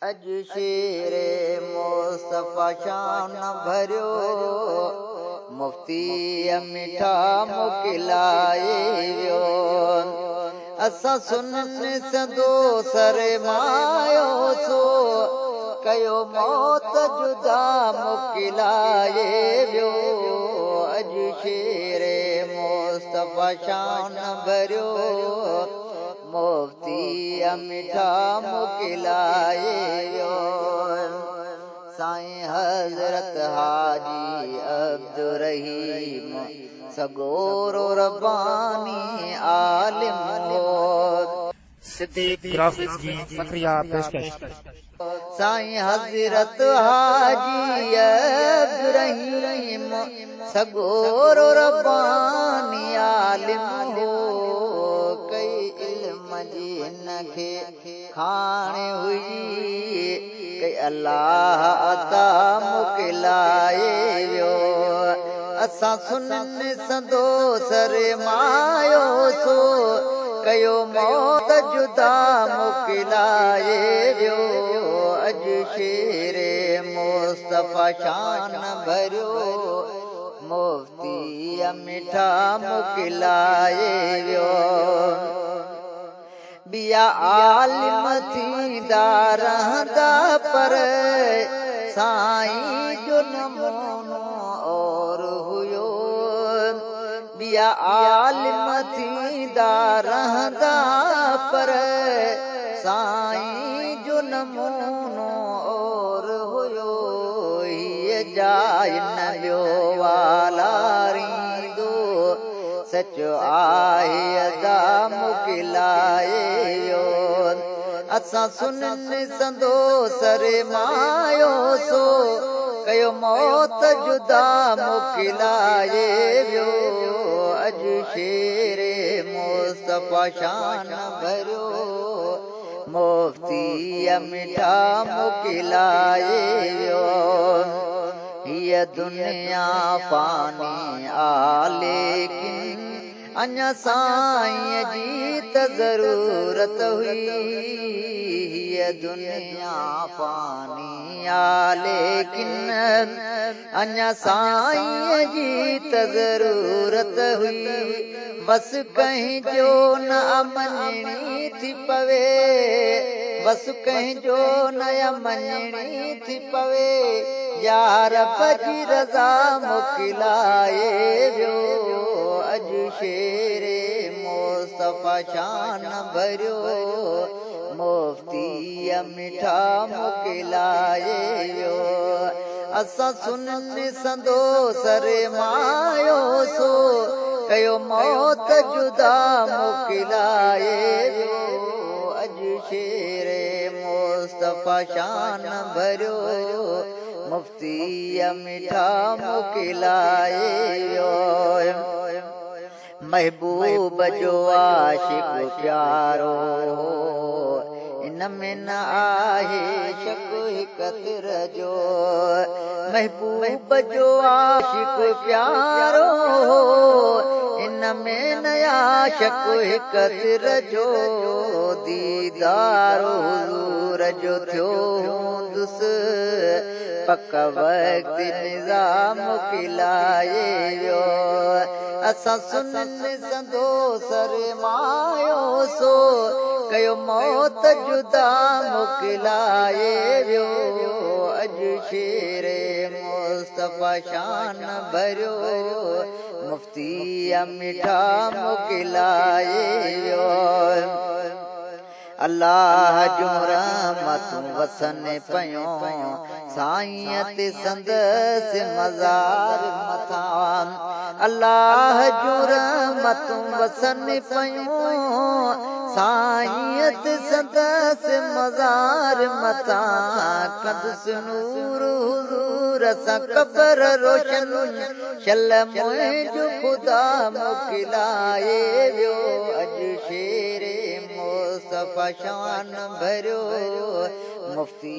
अज शेरे मुस्तफा शान भरियो मुफ्ती मिठा मुकिलाए वियो असां सुननि सदो सर मायो सो कयो मौत जुदा मुकिलाए वियो अज शेरे मुस्तफा शान भरियो मुफ्ती मिठा मुकिलाए वियो साईं हज़रत हाजी अब्दुर्रहीम सगोरो रब्बानी आलिम हो सिद्दीक ग्राफिक्स की फखरिया पेशकश साईं हज़रत हाजी अब्दुर्रहीम सगोरो रब्बानी आलिम हो कई इल्म जी हिनखे खाणे हुई कई अल्लाह अता मुकिलाए वियो असां सुननि सदो सर मायो सो कयो मौत जुदा मुकिलाए वियो अज शेरे मुस्तफा शान भरियो मुफ्ती मिठा मुकिलाए वियो बिया आलिम थींदा रहंदा पर साईं जो नमूनो और हुयो बिया आलिम थींदा रहंदा पर साईं जो नमूनो और हुयो हीअ जाय न ॿियो वाला रींदो सचो आहे अदा मुकिलाए वियो असां सुननि सदो सर मायो सो कयो मौत जुदा मुकिलाए वियो अज शेरे मुस्तफा शान भरियो मुफ्ती मिठा मुकिलाए वियो हीअ दुनिया फानी आ लेकिन अञा साईं जी त ज़रूरत हुई हीअ दुनिया फानी आ लेकिन अञा साईं जी त ज़रूरत हुई बस कहीं जो न मञणी थी पवे बस कहीं जो न मञणी थी पवे यार बजी रज़ा मुकिलाए वियो अज शेरे मुस्तफा शान भरियो मुफ्ती मिठा मुकिलाए वियो असां सुननि सदो सर मायो सो कयो मौत जुदा मुकिलाए वियो अज शेरे मुस्तफा शान भरियो मुफ्ती मिठा मुकिलाए वियो महबूब जो आशिक प्यारो इन में न आहे शक हिकतिर जो महबूब जो आशिक प्यारो इन में न आहे शक हिकतिर जो दीदारो हुज़ूर जो थियो हूंदुसि पक वक्त निज़ाम मुकिलाए वियो असां सुननि सदो सर मायो सो कयो मौत जुदा मुकिलाए वियो अज शेरे मुस्तफा शान भरियो मुफ्ती मिठा मुकिलाए वियो अल्लाह जूं रहमतूं वसन पयूं साईं ते संदसि मज़ार मथां अल्लाह जूं रहमतूं वसन पयूं साईं ते संदसि मज़ार मथां कंदुसि नूर हुज़ूर सां क़बर रोशन शल मुंहिंजो ख़ुदा मुकिलाए वियो अज शेरे मुस्तफा शान भरियो मुफ्ती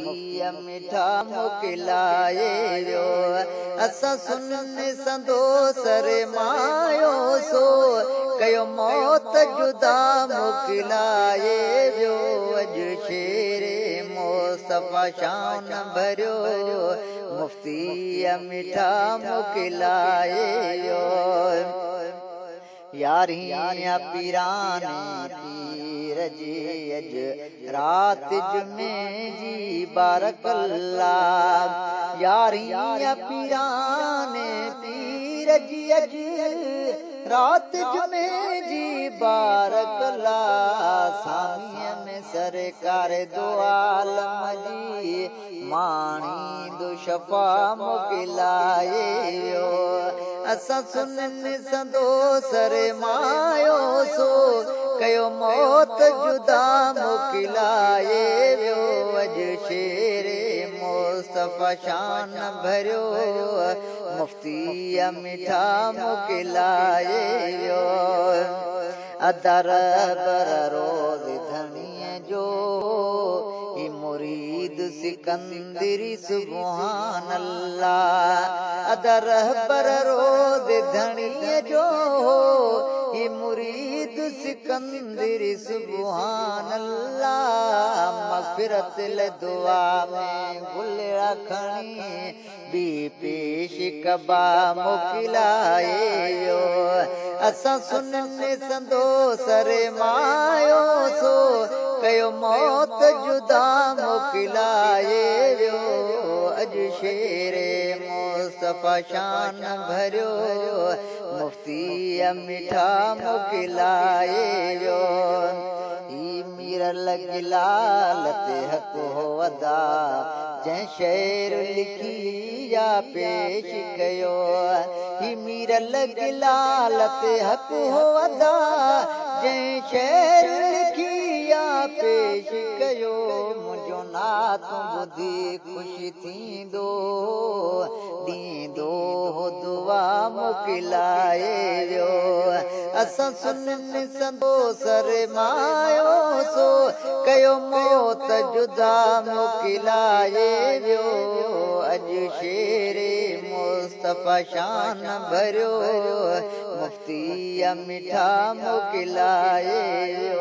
मिठा मुकिलाए वियो असां सुननि सदो सर मायो सो कयो मौत जुदा मुकिलाए वियो अज शेरे मुस्तफ़ा शान भरियो मुफ्ती मिठा मोकिलाए यारियां पीराने पीर जी अज रात जुमे जी बारकल्ला यारियां पीराने पीर जी अज रात जुमे जी बारकल्ला सामीअ में सरकार दो आलम जी माणी दो शफा मोकिलाए असां सुनन संदो सर मायो सो कयो मौत जुदा मोकिलाए वियो अॼु शेरे मुस्तफ़ा शान भरियो मुफ्ती मिठा मोकिलाए वियो अदर बर रोज़ धणीअ जो ही मुरीद सिकंदरी सुभान अल्लाह अदर बर रोज़ धणीअ जो ही मुरीद सिकंदरी सुभान अल्लाह मग़फ़िरत ले दुआ में गुल रखणी बी पेश कबा मोकिलाए वियो असां सुनन संदो सर मायो सो कयो मौत जुदा मोकिलाए वियो अॼु शेरे मुस्तफ़ा शान भरियो मुफ्ती मिठा मोकिलाए वियो ही मीर लॻी लालत हक़ हो अदा जंहिं शेर लिखी या पेश कयो ही मीर लॻी लालत हक़ हो अदा जंहिं शेर लिखी या पेश कयो मुंहिंजो नातो ॿुधी ख़ुशि थींदो ॾींदो दुआ मोकिलाए वियो असां सुनन संदो सर मायो सो कयो मौत जुदा मोकिलाए वियो अॼु शेरे मुस्तफ़ा शान भरियो मुफ्ती मिठा मोकिलाए वियो